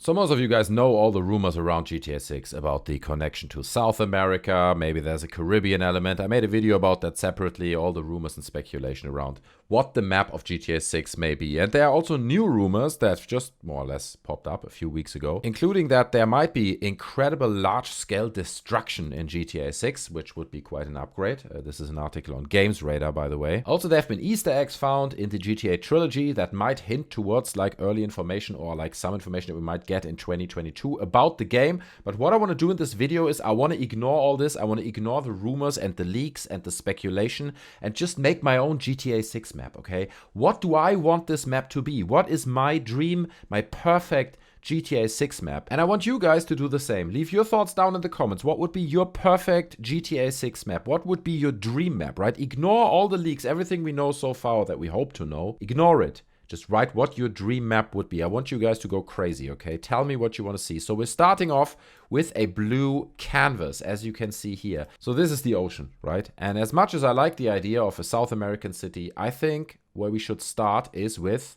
So most of you guys know all the rumors around GTA 6 about the connection to South America. Maybe there's a Caribbean element. I made a video about that separately, all the rumors and speculation around what the map of GTA 6 may be. And there are also new rumors that just more or less popped up a few weeks ago, including that there might be incredible large-scale destruction in GTA 6, which would be quite an upgrade. This is an article on GamesRadar, by the way. Also, there have been Easter eggs found in the GTA trilogy that might hint towards like early information or like some information that we might get in 2022 about the game. But what I want to do in this video is I want to ignore all this. I want to ignore the rumors and the leaks and the speculation and just make my own GTA 6 map, okay? What do I want this map to be? What is my dream, my perfect GTA 6 map? And I want you guys to do the same. Leave your thoughts down in the comments. What would be your perfect GTA 6 map? What would be your dream map, right? Ignore all the leaks, everything we know so far that we hope to know. Ignore it. Just write what your dream map would be. I want you guys to go crazy, okay? Tell me what you want to see. So we're starting off with a blue canvas, as you can see here. So this is the ocean, right? And as much as I like the idea of a South American city, I think where we should start is with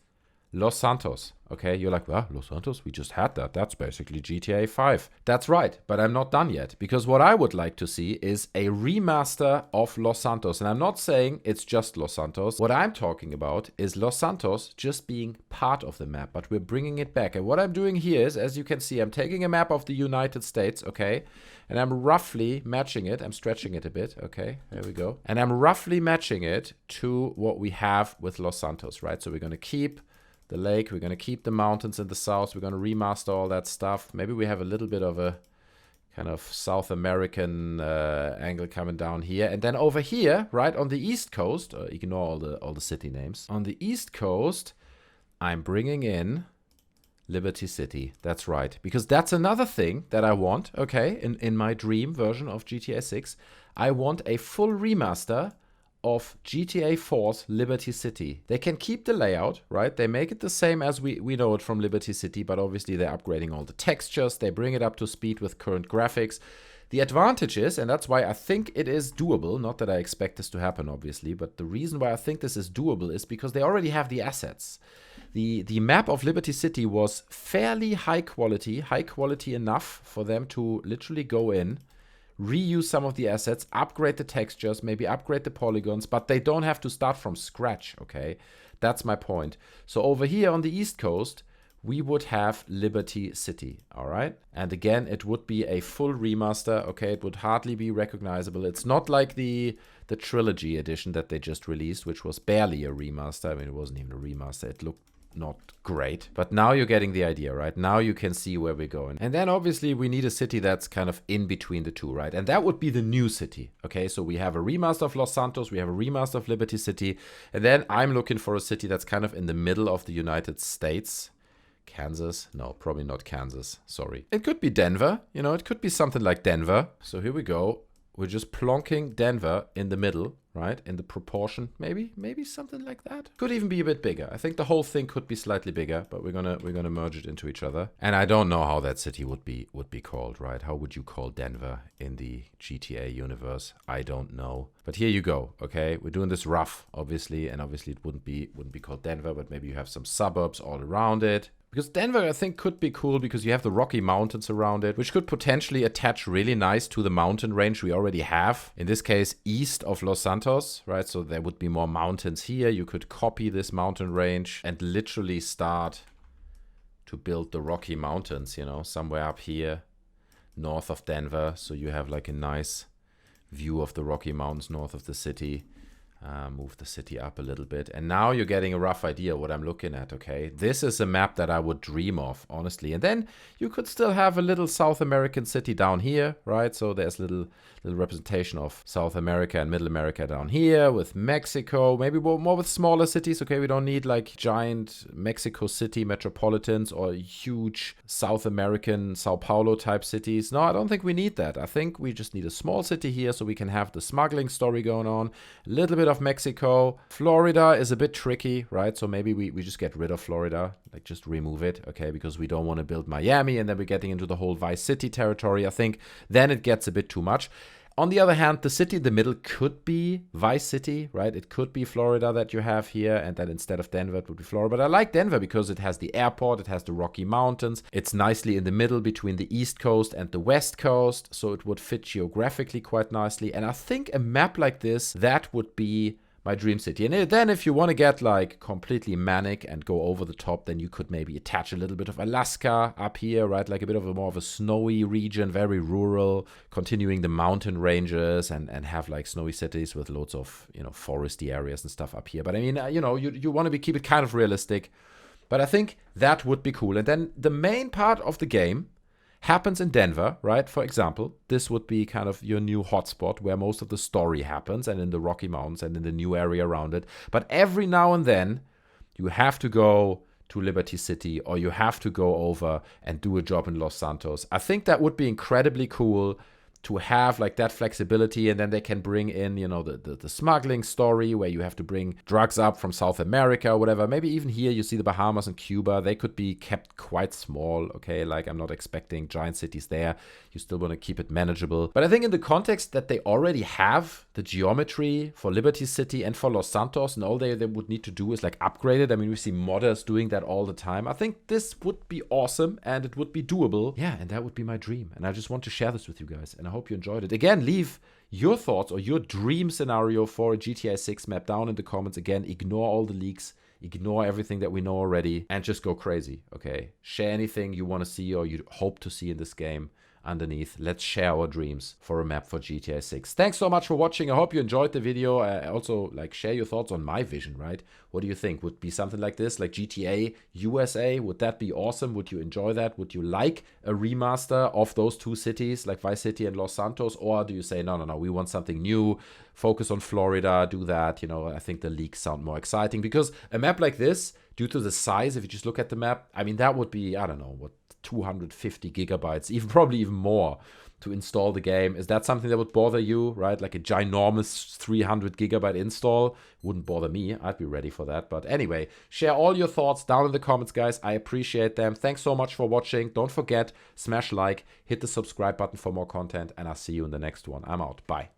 Los Santos, okay? You're like, well, Los Santos, we just had that. That's basically GTA 5. That's right, but I'm not done yet, because what I would like to see is a remaster of Los Santos. And I'm not saying it's just Los Santos. What I'm talking about is Los Santos just being part of the map, but we're bringing it back. And what I'm doing here is, as you can see, I'm taking a map of the United States, okay? And I'm roughly matching it. I'm stretching it a bit, okay? There we go. And I'm roughly matching it to what we have with Los Santos, right? So we're going to keep the lake, we're going to keep the mountains in the south, we're going to remaster all that stuff. Maybe we have a little bit of a kind of South American angle coming down here. And then over here, right on the East Coast, ignore all the city names. On the East Coast, I'm bringing in Liberty City. That's right. Because that's another thing that I want, okay, in my dream version of GTA 6. I want a full remaster of GTA 4's Liberty City. They can keep the layout, right? They make it the same as we know it from Liberty City, but obviously they're upgrading all the textures. They bring it up to speed with current graphics. The advantage is, and that's why I think it is doable, not that I expect this to happen, obviously, but the reason why I think this is doable is because they already have the assets. The map of Liberty City was fairly high quality enough for them to literally go in, reuse some of the assets, upgrade the textures, maybe upgrade the polygons, but they don't have to start from scratch, okay? That's my point. So over here on the East Coast, we would have Liberty City, all right? And again, it would be a full remaster, okay? It would hardly be recognizable. It's not like the trilogy edition that they just released, which was barely a remaster. I mean, it wasn't even a remaster. It looked not great, but now you're getting the idea, right? Now you can see where we're going. And then obviously we need a city that's kind of in between the two, right? And that would be the new city, okay? So we have a remaster of Los Santos, we have a remaster of Liberty City, and then I'm looking for a city that's kind of in the middle of the United States. Kansas? No, probably not Kansas, sorry. It could be Denver, you know, it could be something like Denver. So here we go. We're just plonking Denver in the middle, right? In the proportion, maybe something like that. Could even be a bit bigger. I think the whole thing could be slightly bigger, but we're gonna merge it into each other. And I don't know how that city would be called, right? How would you call Denver in the GTA universe? I don't know. But here you go, okay? We're doing this rough, obviously, and obviously it wouldn't be called Denver, but maybe you have some suburbs all around it. Because Denver, I think, could be cool because you have the Rocky Mountains around it, which could potentially attach really nice to the mountain range we already have. In this case, east of Los Santos, right? So there would be more mountains here. You could copy this mountain range and literally start to build the Rocky Mountains, you know, somewhere up here, north of Denver. So you have like a nice view of the Rocky Mountains north of the city. Move the city up a little bit. And now you're getting a rough idea what I'm looking at, okay? This is a map that I would dream of, honestly. And then you could still have a little South American city down here, right? So there's little representation of South America and Middle America down here with Mexico. Maybe more with smaller cities, okay? We don't need like giant Mexico City metropolitans or huge South American Sao Paulo type cities. No, I don't think we need that. I think we just need a small city here so we can have the smuggling story going on. A little bit of Mexico. Florida is a bit tricky, right? So maybe we just get rid of Florida, like just remove it, okay? Because we don't want to build Miami and then we're getting into the whole Vice City territory. I think then it gets a bit too much. On the other hand, the city in the middle could be Vice City, right? It could be Florida that you have here, and then instead of Denver, it would be Florida. But I like Denver because it has the airport, it has the Rocky Mountains. It's nicely in the middle between the East Coast and the West Coast, so it would fit geographically quite nicely. And I think a map like this, that would be my dream city. And then if you want to get like completely manic and go over the top, then you could maybe attach a little bit of Alaska up here, right? Like a bit of a more of a snowy region, very rural, continuing the mountain ranges and have like snowy cities with loads of, you know, foresty areas and stuff up here. But I mean, you know, you want to keep it kind of realistic. But I think that would be cool. And then the main part of the game happens in Denver, right? For example, this would be kind of your new hotspot where most of the story happens, and in the Rocky Mountains and in the new area around it. But every now and then, you have to go to Liberty City, or you have to go over and do a job in Los Santos. I think that would be incredibly cool to have like that flexibility, and then they can bring in, you know, the smuggling story where you have to bring drugs up from South America or whatever. Maybe even here you see the Bahamas and Cuba. They could be kept quite small, okay? Like I'm not expecting giant cities there. You still want to keep it manageable. But I think in the context that they already have the geometry for Liberty City and for Los Santos, and all they would need to do is like upgrade it. I mean, we see modders doing that all the time. I think this would be awesome and it would be doable. Yeah, and that would be my dream. And I just want to share this with you guys. And I hope you enjoyed it. Again, leave your thoughts or your dream scenario for a GTA 6 map down in the comments. Again, ignore all the leaks, ignore everything that we know already, and just go crazy, okay? Share anything you want to see or you hope to see in this game underneath. Let's share our dreams for a map for GTA 6. Thanks so much for watching. I hope you enjoyed the video. Also, like, share your thoughts on my vision, right? What do you think? Would be something like this, like GTA USA? Would that be awesome? Would you enjoy that? Would you like a remaster of those two cities, like Vice City and Los Santos? Or do you say, no, we want something new, focus on Florida, do that? You know, I think the leaks sound more exciting, because a map like this, due to the size, if you just look at the map, I mean, that would be, I don't know, what, 250 gigabytes, probably even more, to install the game. Is that something that would bother you, right? Like a ginormous 300 gigabyte install wouldn't bother me. I'd be ready for that. But anyway, share all your thoughts down in the comments, guys. I appreciate them. Thanks so much for watching. Don't forget, smash like, hit the subscribe button for more content, and I'll see you in the next one. I'm out. Bye.